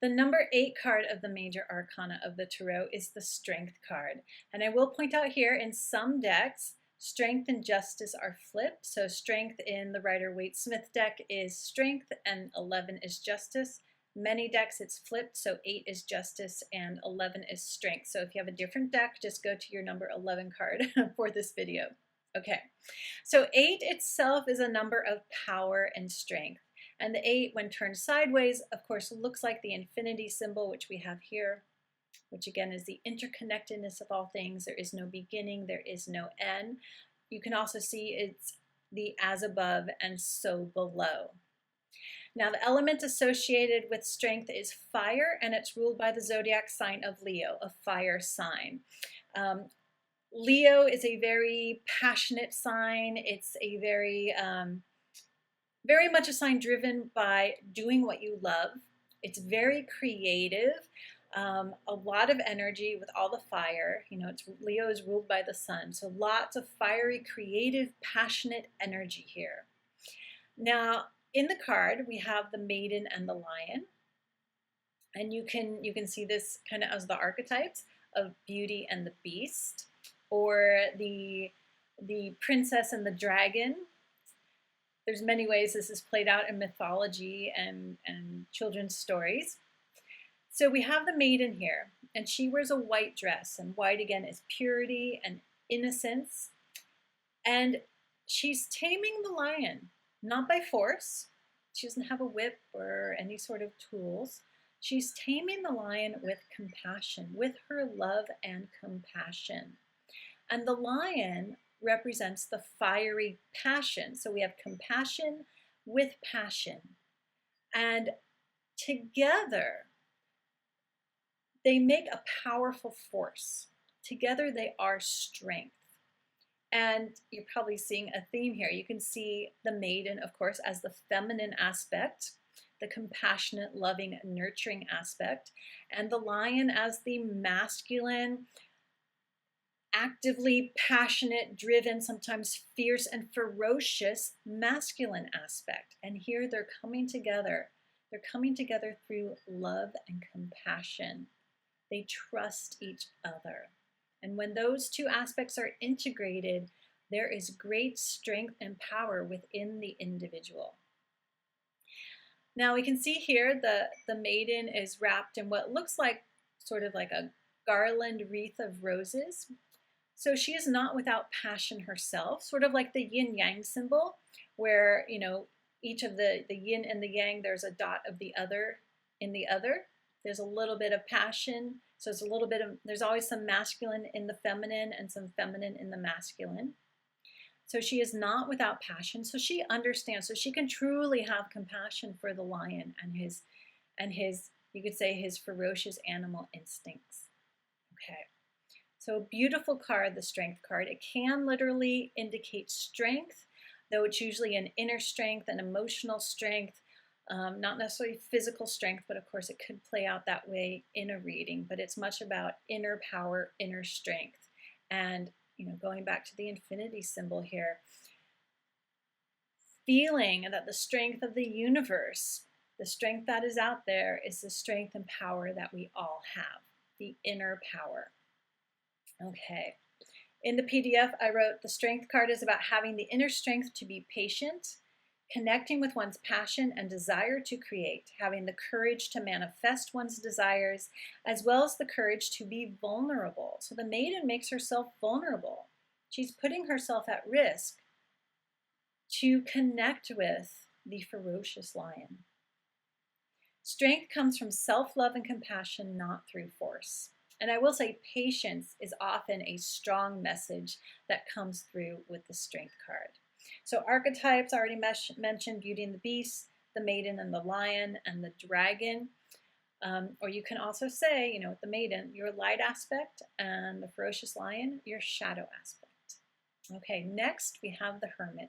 The number 8 card of the major arcana of the Tarot is the Strength card. And I will point out here, in some decks, Strength and Justice are flipped. So Strength in the Rider-Waite-Smith deck is Strength and 11 is Justice. Many decks it's flipped, so 8 is Justice and 11 is Strength. So if you have a different deck, just go to your number 11 card for this video. Okay, so 8 itself is a number of power and strength. And the 8, when turned sideways, of course, looks like the infinity symbol, which we have here, which again is the interconnectedness of all things. There is no beginning, there is no end. You can also see it's the as above and so below. Now, the element associated with strength is fire, and it's ruled by the zodiac sign of Leo, a fire sign. Leo is a very passionate sign. It's a very much a sign driven by doing what you love. It's very creative, a lot of energy with all the fire. You know, Leo is ruled by the sun, so lots of fiery, creative, passionate energy here. Now, in the card, we have the maiden and the lion, and you can see this kind of as the archetypes of Beauty and the Beast, or the princess and the dragon. There's many ways this is played out in mythology and children's stories. So we have the maiden here, and she wears a white dress, and white again is purity and innocence. And she's taming the lion, not by force. She doesn't have a whip or any sort of tools. She's taming the lion with compassion, with her love and compassion. And the lion represents the fiery passion. So we have compassion with passion. And together, they make a powerful force. Together, they are strength. And you're probably seeing a theme here. You can see the maiden, of course, as the feminine aspect, the compassionate, loving, nurturing aspect, and the lion as the masculine, actively passionate, driven, sometimes fierce and ferocious masculine aspect. And here they're coming together. They're coming together through love and compassion. They trust each other. And when those two aspects are integrated, there is great strength and power within the individual. Now we can see here the maiden is wrapped in what looks like sort of like a garland wreath of roses. So she is not without passion herself, sort of like the yin-yang symbol, where, you know, each of the yin and the yang, there's a dot of the other in the other. There's a little bit of passion. So it's a little bit of, there's always some masculine in the feminine and some feminine in the masculine. So she is not without passion. So she understands. So she can truly have compassion for the lion and his, you could say, his ferocious animal instincts. Okay. So beautiful card, the Strength card. It can literally indicate strength, though it's usually an inner strength, an emotional strength, not necessarily physical strength, but of course it could play out that way in a reading. But it's much about inner power, inner strength. And, you know, going back to the infinity symbol here, feeling that the strength of the universe, the strength that is out there, is the strength and power that we all have, the inner power. Okay. In the PDF, I wrote the Strength card is about having the inner strength to be patient, connecting with one's passion and desire to create, having the courage to manifest one's desires, as well as the courage to be vulnerable. So the maiden makes herself vulnerable. She's putting herself at risk to connect with the ferocious lion. Strength comes from self-love and compassion, not through force. And I will say patience is often a strong message that comes through with the Strength card. So archetypes, I already mentioned Beauty and the Beast, the maiden and the lion, and the dragon. Or you can also say, you know, with the maiden, your light aspect, and the ferocious lion, your shadow aspect. Okay, next we have the hermit.